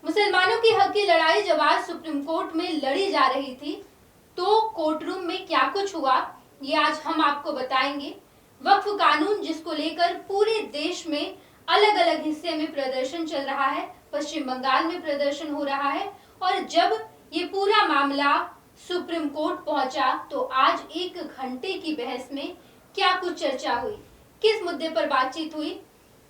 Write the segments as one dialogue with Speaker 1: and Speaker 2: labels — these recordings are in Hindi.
Speaker 1: मुसलमानों की हक की लड़ाई जब आज सुप्रीम कोर्ट में लड़ी जा रही थी तो कोर्ट रूम में क्या कुछ हुआ ये आज हम आपको बताएंगे। वक्फ कानून जिसको लेकर पूरे देश में अलग अलग हिस्से में प्रदर्शन चल रहा है, पश्चिम बंगाल में प्रदर्शन हो रहा है और जब ये पूरा मामला सुप्रीम कोर्ट पहुंचा तो आज 1 घंटे की बहस में क्या कुछ चर्चा हुई, किस मुद्दे पर बातचीत हुई,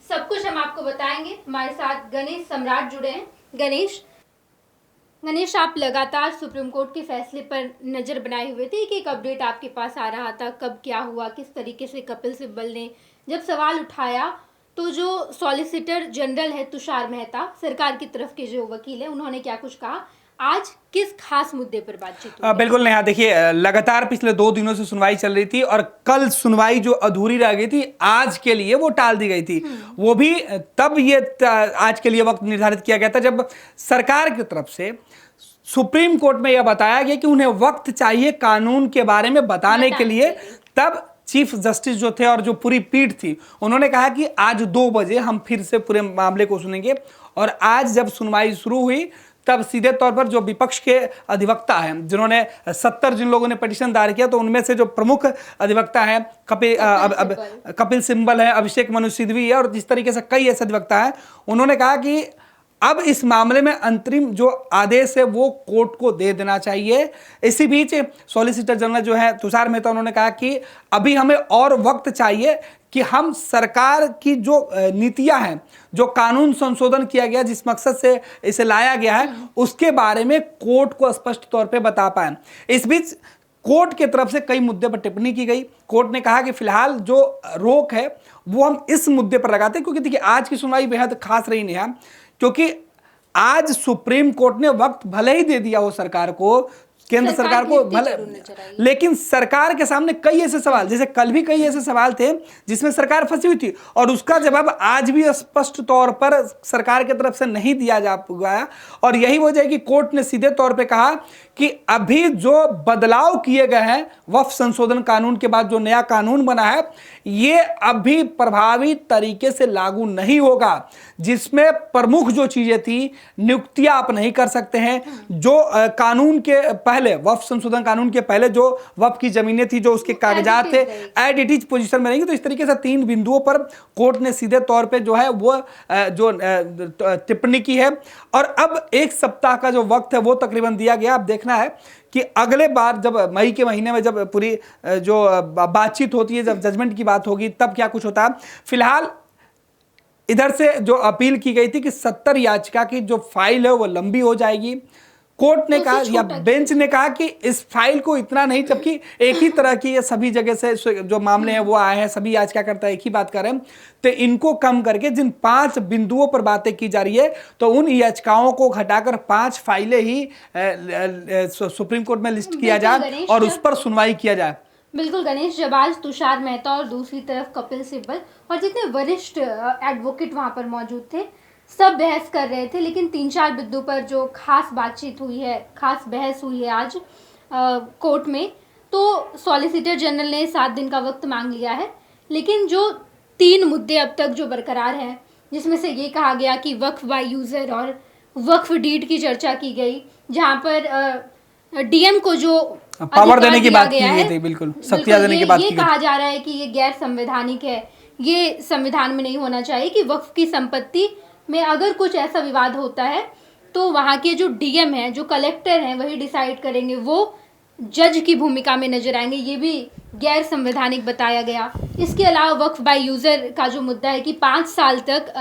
Speaker 1: सब कुछ हम आपको बताएंगे। हमारे साथ गणेश सम्राट जुड़े हैं। गणेश, आप लगातार सुप्रीम कोर्ट के फैसले पर नजर बनाए हुए थे कि एक अपडेट आपके पास आ रहा था, कब क्या हुआ, किस तरीके से कपिल सिब्बल ने जब सवाल उठाया तो जो सॉलिसिटर जनरल है तुषार मेहता, सरकार की तरफ के जो वकील है, उन्होंने क्या कुछ कहा, आज किस खास मुद्दे पर बातचीत हुई?
Speaker 2: बिल्कुल नेहा, देखिए लगातार पिछले 2 दिनों से सुनवाई चल रही थी और कल सुनवाई जो अधूरी रह गई थी आज के लिए वो टाल दी गई थी। वो भी तब ये आज के लिए वक्त निर्धारित किया गया था जब सरकार की तरफ से सुप्रीम कोर्ट में यह बताया गया कि उन्हें वक्त चाहिए कानून के बारे में बताने के लिए। तब चीफ जस्टिस जो थे और जो पूरी पीठ थी उन्होंने कहा कि आज 2 बजे हम फिर से पूरे मामले को सुनेंगे। और आज जब सुनवाई शुरू हुई तब सीधे तौर पर जो विपक्ष के अधिवक्ता हैं, जिन्होंने 70 जिन लोगों ने पिटीशन दायर किया, तो उनमें से जो प्रमुख अधिवक्ता हैं कपिल सिब्बल है, अभिषेक मनु सिंघवी है और जिस तरीके से कई ऐसे अधिवक्ता हैं, उन्होंने कहा कि अब इस मामले में अंतरिम जो आदेश है वो कोर्ट को दे देना चाहिए। इसी बीच सॉलिसिटर जनरल जो है तुषार मेहता, उन्होंने कहा कि अभी हमें और वक्त चाहिए कि हम सरकार की जो नीतियां हैं, जो कानून संशोधन किया गया जिस मकसद से इसे लाया गया है, उसके बारे में कोर्ट को स्पष्ट तौर पे बता पाए। इस बीच कोर्ट की तरफ से कई मुद्दे पर टिप्पणी की गई। कोर्ट ने कहा कि फिलहाल जो रोक है वो हम इस मुद्दे पर लगाते हैं, क्योंकि देखिए आज की सुनवाई बेहद खास रही नहीं है, क्योंकि आज सुप्रीम कोर्ट ने वक्त भले ही दे दिया हो सरकार को, केंद्र सरकार को भले, लेकिन सरकार के सामने कई ऐसे सवाल, जैसे कल भी कई ऐसे सवाल थे जिसमें सरकार फंसी हुई थी और उसका जवाब आज भी स्पष्ट तौर पर सरकार की तरफ से नहीं दिया जा पाया। और यही वजह है कि कोर्ट ने सीधे तौर पे कहा कि अभी जो बदलाव किए गए हैं वक्फ संशोधन कानून के बाद जो नया कानून बना है, ये अभी प्रभावी तरीके से लागू नहीं होगा। जिसमें प्रमुख जो चीजें थी, नियुक्तियां आप नहीं कर सकते हैं, जो कानून के पहले, वक्फ संशोधन कानून के पहले जो वक्फ की जमीनें थी, जो उसके कागजात थे, एज इट इज पोजीशन में रहेंगे। तो इस तरीके से 3 बिंदुओं पर कोर्ट ने सीधे तौर पे जो है वो जो टिप्पणी की है। और अब 1 सप्ताह का जो वक्त है वो तकरीबन दिया गया। अब देखना है कि अगले बार जब मई के महीने में जब पूरी जो बातचीत होती है, जब जजमेंट की बात होगी, तब क्या कुछ होता है। फिलहाल इधर से जो अपील की गई थी कि 70 याचिका की जो फाइल है वो लंबी हो जाएगी। कोर्ट ने कहा या बेंच ने कहा कि इस फाइल को इतना नहीं, जबकि एक ही तरह की ये सभी जगह से जो मामले हैं वो आए हैं, सभी याचिकाकर्ता एक ही बात कर रहे हैं, तो इनको कम करके जिन 5 बिंदुओं पर बातें की जा रही है, तो उन याचिकाओं को घटाकर 5 फाइलें ही सुप्रीम कोर्ट में लिस्ट किया जाए और उस पर सुनवाई किया जाए।
Speaker 1: बिल्कुल गणेश, जब आज तुषार मेहता और दूसरी तरफ कपिल सिब्बल और जितने वरिष्ठ एडवोकेट वहां पर मौजूद थे, सब बहस कर रहे थे, लेकिन 3-4 बिंदु पर जो खास बातचीत हुई है, खास बहस हुई है आज कोर्ट में, तो सॉलिसिटर जनरल ने 7 दिन का वक्त मांग लिया है। लेकिन जो 3 मुद्दे अब तक जो बरकरार हैं, जिसमें से ये कहा गया कि वक्फ बाय यूजर और वक्फ डीड की चर्चा की गई, जहां पर डीएम को जो
Speaker 2: पावर देने की बात की गई थी, बिल्कुल शक्तियां देने की बात की गई।
Speaker 1: ये कहा जा रहा है कि ये गैर संवैधानिक है, ये संविधान में नहीं होना चाहिए कि वक्फ की संपत्ति में अगर कुछ ऐसा विवाद होता है तो वहाँ के जो डीएम हैं, जो कलेक्टर हैं, वही डिसाइड करेंगे, वो जज की भूमिका में नजर आएंगे। ये भी गैर संवैधानिक बताया गया। इसके अलावा वक्फ बाय यूजर का जो मुद्दा है कि 5 साल तक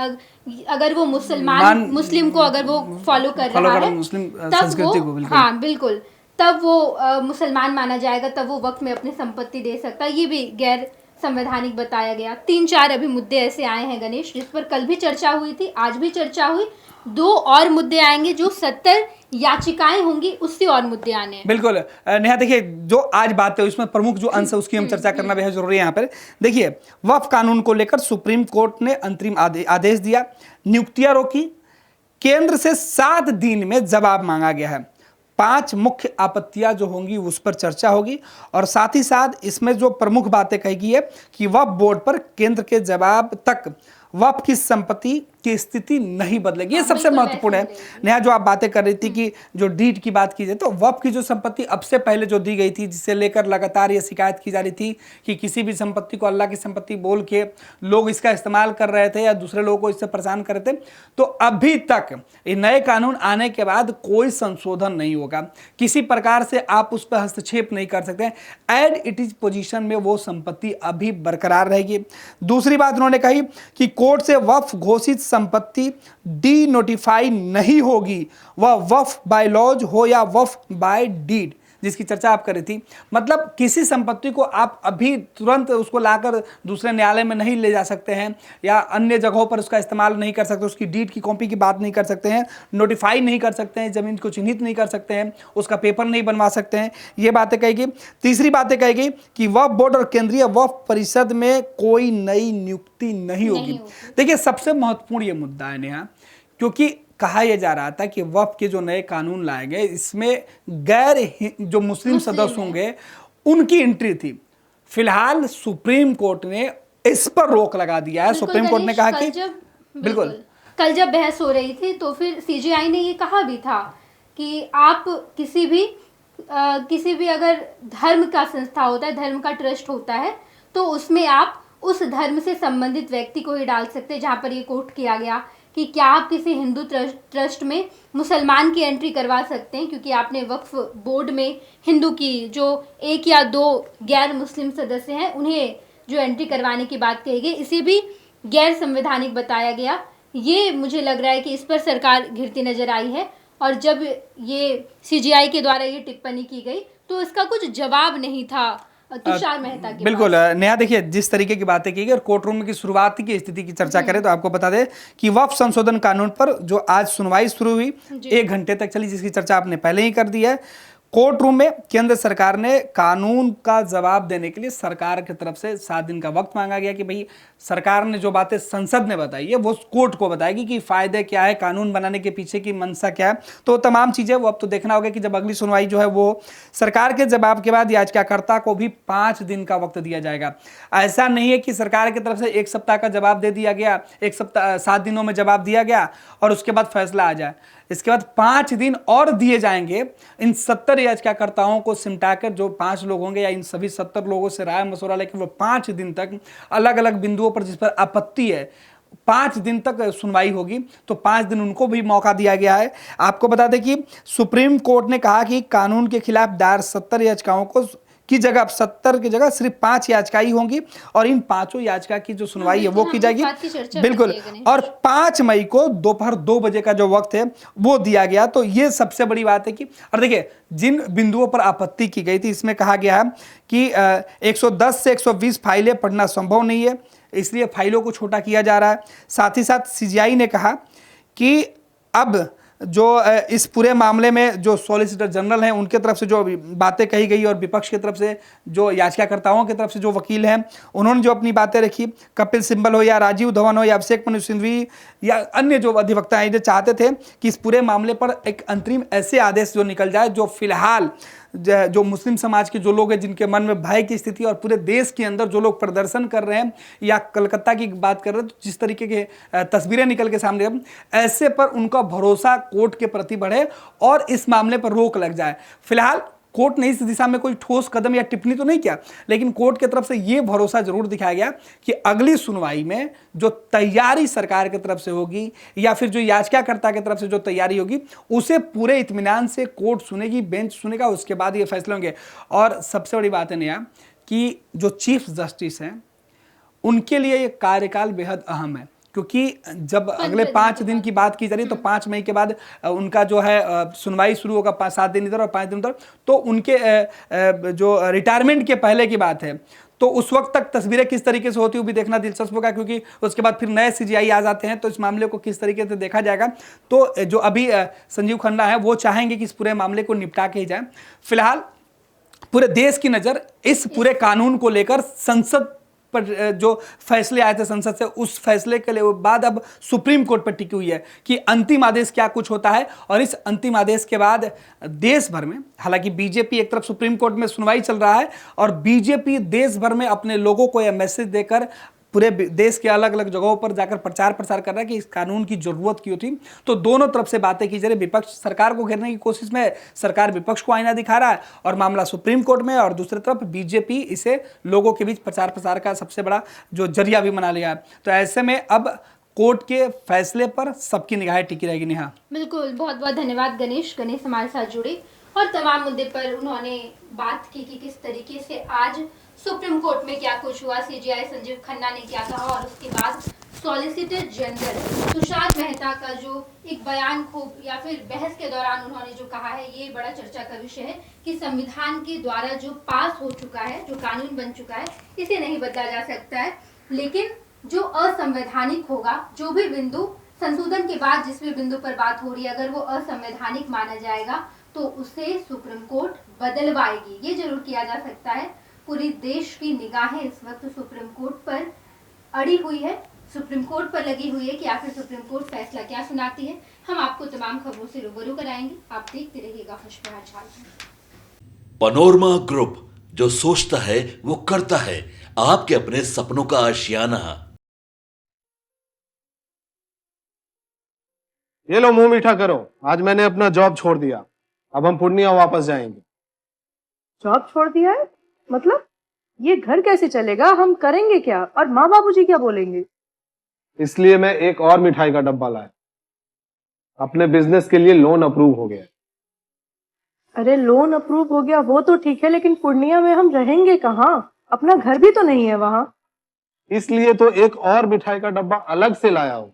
Speaker 1: अगर वो मुस्लिम को अगर वो फॉलो कर रहा है, तब वो, हाँ बिल्कुल, तब वो मुसलमान माना जाएगा, तब वो वक्त में अपनी संपत्ति दे सकता है। ये भी गैर संवैधानिक बताया गया। 3-4 अभी मुद्दे ऐसे आए हैं गणेश, जिस पर कल भी चर्चा हुई थी, आज भी चर्चा हुई। 2 और मुद्दे आएंगे, जो 70 याचिकाएं होंगी, उससे और मुद्दे आने हैं।
Speaker 2: बिल्कुल नेहा, देखिए जो आज बात है उसमें प्रमुख जो अंश है उसकी हम चर्चा करना बेहद जरूरी है। यहाँ पर देखिए, वक्फ कानून को लेकर सुप्रीम कोर्ट ने अंतरिम आदेश दिया, नियुक्तियां रोकी, केंद्र से 7 दिन में जवाब मांगा गया है। 5 मुख्य आपत्तियां जो होंगी उस पर चर्चा होगी और साथ ही साथ इसमें जो प्रमुख बातें कही गई है कि वक्फ बोर्ड पर केंद्र के जवाब तक वक्फ की संपत्ति की स्थिति नहीं बदलेगी। ये
Speaker 1: हाँ,
Speaker 2: सबसे
Speaker 1: बिल्कुल
Speaker 2: महत्वपूर्ण है।
Speaker 1: वैसे ही रहेगी।
Speaker 2: नेहा, जो आप बातें कर रही थी कि जो डीड की बात की जाए, तो वक्फ की जो संपत्ति अब से पहले जो दी गई थी, जिसे लेकर लगातार ये शिकायत की जा रही थी कि किसी भी संपत्ति को अल्लाह की संपत्ति बोल के लोग इसका इस्तेमाल कर रहे थे या दूसरे लोगों को इससे परेशान कर रहे थे, तो अभी तक ये नए कानून आने के बाद कोई संशोधन नहीं होगा। किसी प्रकार से आप उस पर हस्तक्षेप नहीं कर सकते। एड इट इज पोजीशन में वो संपत्ति अभी बरकरार रहेगी। दूसरी बात उन्होंने कही कि कोर्ट से वक्फ घोषित संपत्ति डी नोटिफाई नहीं होगी, वह वक्फ बाय लॉज हो या वक्फ बाय डीड, जिसकी चर्चा आप कर रही थी। मतलब किसी संपत्ति को आप अभी तुरंत उसको लाकर दूसरे न्यायालय में नहीं ले जा सकते हैं या अन्य जगहों पर उसका इस्तेमाल नहीं कर सकते, उसकी डीड की कॉपी की बात नहीं कर सकते हैं, नोटिफाई नहीं कर सकते हैं, जमीन को चिन्हित नहीं कर सकते हैं, उसका पेपर नहीं बनवा सकते हैं। ये बातें कहेगी। तीसरी बातें कहेगी कि वक्फ बोर्ड और केंद्रीय वक्फ परिषद में कोई नई नियुक्ति नहीं होगी। देखिए, सबसे महत्वपूर्ण ये मुद्दा है नेहा, क्योंकि कहा यह जा रहा था कि वक्फ के जो नए कानून लाए गए, इसमें जो मुस्लिम सदस्य होंगे उनकी एंट्री थी। फिलहाल सुप्रीम कोर्ट ने इस पर रोक लगा दिया है। सुप्रीम कोर्ट ने कहा कि
Speaker 1: बिल्कुल, कल जब बहस हो रही थी तो फिर सीजेआई ने ये कहा भी था कि आप किसी भी अगर धर्म का संस्था होता है, धर्म का ट्रस्ट होता है, तो उसमें आप उस धर्म से संबंधित व्यक्ति को ही डाल सकते हैं। जहाँ पर ये कोट किया गया कि क्या आप किसी हिंदू ट्रस्ट में मुसलमान की एंट्री करवा सकते हैं, क्योंकि आपने वक्फ बोर्ड में हिंदू की जो 1 या 2 गैर मुस्लिम सदस्य हैं उन्हें जो एंट्री करवाने की बात कही गई, इसे भी गैर संवैधानिक बताया गया। ये मुझे लग रहा है कि इस पर सरकार घिरती नजर आई है, और जब ये सीजीआई के द्वारा ये टिप्पणी की गई तो इसका कुछ जवाब नहीं था तुषार मेहता के।
Speaker 2: बिल्कुल नेहा, देखिए जिस तरीके की बातें की गई और कोर्ट रूम की शुरुआत की स्थिति की चर्चा करें तो आपको बता दें कि वक्फ संशोधन कानून पर जो आज सुनवाई शुरू हुई 1 घंटे तक चली, जिसकी चर्चा आपने पहले ही कर दी है। कोर्ट रूम में केंद्र सरकार ने कानून का जवाब देने के लिए सरकार की तरफ से 7 दिन का वक्त मांगा गया कि भाई सरकार ने जो बातें संसद ने बताई है वो कोर्ट को बताएगी कि फायदे क्या है, कानून बनाने के पीछे की मंशा क्या है। तो तमाम चीजें वो अब तो देखना होगा कि जब अगली सुनवाई जो है वो सरकार के जवाब के बाद याचिकाकर्ता को भी 5 दिन का वक्त दिया जाएगा। ऐसा नहीं है कि सरकार की तरफ से 1 सप्ताह का जवाब दे दिया गया, 7 दिनों में जवाब दिया गया और उसके बाद फैसला आ जाए। इसके बाद 5 दिन और दिए जाएंगे इन 70 याचिकाकर्ताओं को सिमटाकर, जो 5 लोग होंगे या इन सभी 70 लोगों से राय मशवरा लेकर वो 5 दिन तक अलग अलग बिंदुओं पर जिस पर आपत्ति है 5 दिन तक सुनवाई होगी। तो 5 दिन उनको भी मौका दिया गया है। आपको बता दें कि सुप्रीम कोर्ट ने कहा कि कानून के खिलाफ दायर 70 याचिकाओं की जगह 70 की जगह सिर्फ 5 याचिकाएं होंगी और इन 5 याचिका की जो सुनवाई है वो की जाएगी। बिल्कुल, और 5 मई को दोपहर 2 बजे का जो वक्त है वो दिया गया। तो ये सबसे बड़ी बात है कि, और देखिए जिन बिंदुओं पर आपत्ति की गई थी इसमें कहा गया है कि 110 से 120 फाइलें पढ़ना संभव नहीं है, इसलिए फाइलों को छोटा किया जा रहा है। साथ ही साथ सीजीआई ने कहा कि अब जो इस पूरे मामले में जो सॉलिसिटर जनरल हैं उनके तरफ से जो बातें कही गई और विपक्ष की तरफ से जो याचिकाकर्ताओं की तरफ से जो वकील हैं उन्होंने जो अपनी बातें रखी, कपिल सिब्बल हो या राजीव धवन हो या अभिषेक मनु सिंघवी या अन्य जो अधिवक्ता हैं, जो चाहते थे कि इस पूरे मामले पर एक अंतरिम ऐसे आदेश जो निकल जाए जो फिलहाल जो मुस्लिम समाज के जो लोग हैं जिनके मन में भय की स्थिति और पूरे देश के अंदर जो लोग प्रदर्शन कर रहे हैं या कलकत्ता की बात कर रहे हैं, तो जिस तरीके के तस्वीरें निकल के सामने ऐसे पर उनका भरोसा कोर्ट के प्रति बढ़े और इस मामले पर रोक लग जाए। फिलहाल कोर्ट ने इस दिशा में कोई ठोस कदम या टिप्पणी तो नहीं किया, लेकिन कोर्ट की तरफ से यह भरोसा जरूर दिखाया गया कि अगली सुनवाई में जो तैयारी सरकार की तरफ से होगी या फिर जो याचिकाकर्ता की तरफ से जो तैयारी होगी उसे पूरे इत्मीनान से कोर्ट सुनेगी, बेंच सुनेगा, उसके बाद ये फैसले होंगे। और सबसे बड़ी बात है नेहा कि जो चीफ जस्टिस हैं उनके लिए ये कार्यकाल बेहद अहम है, क्योंकि जब अगले 5 दिन की बात की जा रही है तो 5 मई के बाद उनका जो है सुनवाई शुरू होगा, 7 दिन इधर और 5 दिन उधर, तो उनके जो रिटायरमेंट के पहले की बात है। तो उस वक्त तक तस्वीरें किस तरीके से होती हुई भी देखना दिलचस्प होगा, क्योंकि उसके बाद फिर नए सीजीआई आ जाते हैं तो इस मामले को किस तरीके से देखा जाएगा। तो जो अभी संजीव खन्ना है वो चाहेंगे कि इस पूरे मामले को निपटा के ही जाए। फिलहाल पूरे देश की नज़र इस पूरे कानून को लेकर संसद पर जो फैसले आए थे संसद से, उस फैसले के बाद अब सुप्रीम कोर्ट पर टिकी हुई है कि अंतिम आदेश क्या कुछ होता है। और इस अंतिम आदेश के बाद देश भर में, हालांकि बीजेपी एक तरफ सुप्रीम कोर्ट में सुनवाई चल रहा है और बीजेपी देश भर में अपने लोगों को यह मैसेज देकर पूरे देश के अलग अलग जगहों पर जाकर प्रचार प्रसार कर रहा है कि इस कानून की जरूरत क्यों थी। तो दोनों तरफ से बातें की जा रही, विपक्ष सरकार को घेरने की कोशिश में, सरकार विपक्ष को आईना दिखा रहा है और मामला सुप्रीम कोर्ट में, और दूसरी तरफ बीजेपी इसे लोगों के बीच प्रचार प्रसार का सबसे बड़ा जो जरिया भी बना लिया है। तो ऐसे में अब कोर्ट के फैसले पर सबकी निगाहें टिकी रहेगी। नेहा,
Speaker 1: बिल्कुल, बहुत बहुत धन्यवाद गणेश हमारे साथ जुड़े और तमाम मुद्दे पर उन्होंने बात की कि किस तरीके से आज सुप्रीम कोर्ट में क्या कुछ हुआ, सीजेआई संजीव खन्ना ने क्या कहा और उसके बाद सॉलिसिटर जनरल तुषार मेहता का जो एक बयान खूब या फिर बहस के दौरान उन्होंने जो कहा है, ये बड़ा चर्चा का विषय है कि संविधान के द्वारा जो पास हो चुका है, जो कानून बन चुका है, इसे नहीं बदला जा सकता है, लेकिन जो असंवैधानिक होगा, जो भी बिंदु संशोधन के बाद जिस भी बिंदु पर बात हो रही है, अगर वो असंवैधानिक माना जाएगा तो उसे सुप्रीम कोर्ट बदलवाएगी। ये जरूर किया जा सकता है। पूरी देश की निगाहें इस वक्त सुप्रीम कोर्ट पर अड़ी हुई है, सुप्रीम कोर्ट पर लगी हुई है कि आखिर सुप्रीम कोर्ट फैसला क्या सुनाती है। हम आपको तमाम खबरों से रूबरू कराएंगे। आप देखते रहिएगा खुशबहार झारखंड।
Speaker 3: पनोरमा ग्रुप, जो सोचता है वो करता है, आपके अपने सपनों का आशियाना।
Speaker 4: ये लो, मुंह मीठा करो। आज मैंने अपना जॉब छोड़ दिया, अब हम पूर्णिया वापस जाएंगे।
Speaker 5: जॉब छोड़ दिया है? मतलब ये घर कैसे चलेगा? हम करेंगे क्या? और माँ बाबूजी क्या बोलेंगे?
Speaker 4: इसलिए मैं एक और मिठाई का डब्बा लाया। अपने बिजनेस के लिए लोन अप्रूव हो गया।
Speaker 5: अरे लोन अप्रूव हो गया वो तो ठीक है, लेकिन पूर्णिया में हम रहेंगे कहाँ? अपना घर भी तो नहीं है वहाँ।
Speaker 4: इसलिए तो एक और मिठाई का डब्बा अलग से लाया हूँ।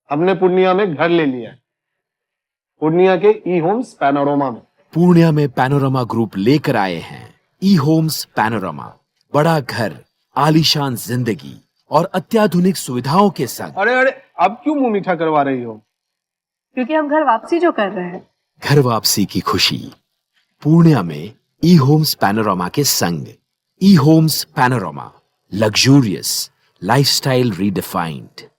Speaker 4: हमने पूर्णिया में घर ले लिया है, पूर्णिया के ई होम्स पैनोरमा में।
Speaker 6: पूर्णिया में पैनोरमा ग्रुप लेकर आए हैं ई होम्स पैनोरमा। बड़ा घर, आलीशान जिंदगी और अत्याधुनिक सुविधाओं के संग।
Speaker 4: अरे अरे, अब क्यों मुंह मीठा करवा रही हो?
Speaker 5: क्योंकि हम घर वापसी जो कर रहे हैं।
Speaker 6: घर वापसी की खुशी पूर्णिया में ई होम्स पैनोरमा के संग। E Homes Panorama, luxurious lifestyle redefined.